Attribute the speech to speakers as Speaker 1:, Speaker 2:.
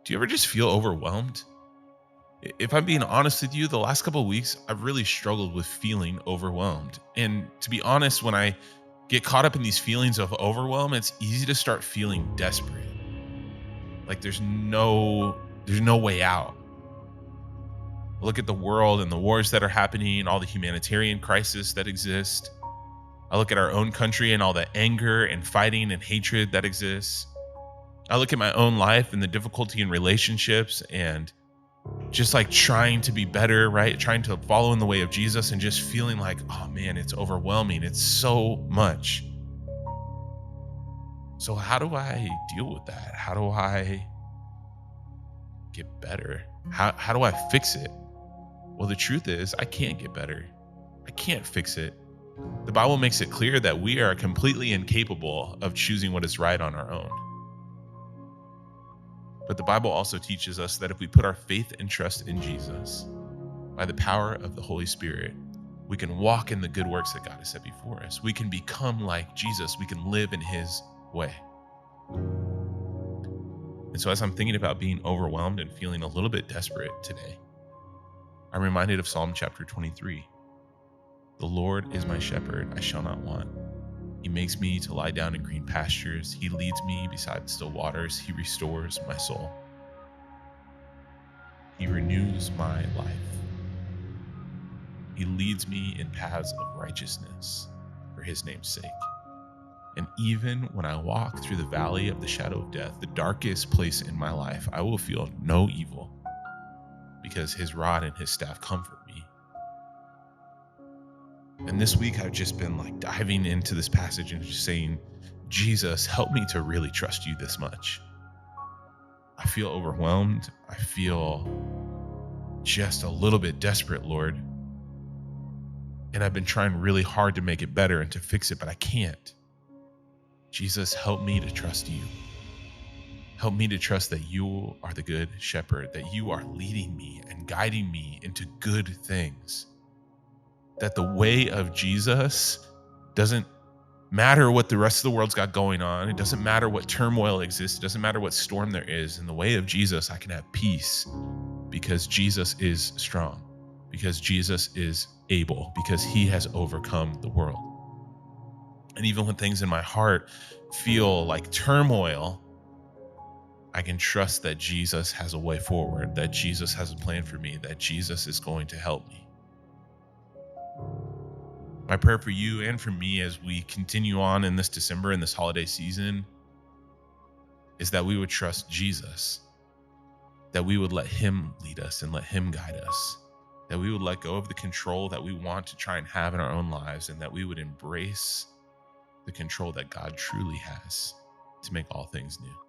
Speaker 1: Do you ever just feel overwhelmed? If I'm being honest with you, the last couple of weeks, I've really struggled with feeling overwhelmed. And to be honest, when I get caught up in these feelings of overwhelm, it's easy to start feeling desperate. Like there's no way out. Look at the world and the wars that are happening, all the humanitarian crisis that exist. I look at our own country and all the anger and fighting and hatred that exists. I look at my own life and the difficulty in relationships and just like trying to be better, right? Trying to follow in the way of Jesus and just feeling like, oh man, it's overwhelming. It's so much. So, how do I deal with that? How do I get better? How do I fix it? Well, the truth is, I can't get better. I can't fix it. The Bible makes it clear that we are completely incapable of choosing what is right on our own. But the Bible also teaches us that if we put our faith and trust in Jesus, by the power of the Holy Spirit, we can walk in the good works that God has set before us. We can become like Jesus. We can live in his way. And so as I'm thinking about being overwhelmed and feeling a little bit desperate today, I'm reminded of Psalm chapter 23. The Lord is my shepherd, I shall not want. He makes me to lie down in green pastures. He leads me beside still waters. He restores my soul. He renews my life. He leads me in paths of righteousness for his name's sake. And even when I walk through the valley of the shadow of death, the darkest place in my life, I will feel no evil because his rod and his staff comfort me. And this week I've just been like diving into this passage and just saying, Jesus, help me to really trust you this much. I feel overwhelmed. I feel just a little bit desperate, Lord. And I've been trying really hard to make it better and to fix it, but I can't. Jesus, help me to trust you. Help me to trust that you are the good shepherd, that you are leading me and guiding me into good things. That the way of Jesus doesn't matter what the rest of the world's got going on. It doesn't matter what turmoil exists. It doesn't matter what storm there is. In the way of Jesus, I can have peace because Jesus is strong, because Jesus is able, because he has overcome the world. And even when things in my heart feel like turmoil, I can trust that Jesus has a way forward, that Jesus has a plan for me, that Jesus is going to help me. My prayer for you and for me as we continue on in this December, in this holiday season, is that we would trust Jesus, that we would let him lead us and let him guide us, that we would let go of the control that we want to try and have in our own lives, and that we would embrace the control that God truly has to make all things new.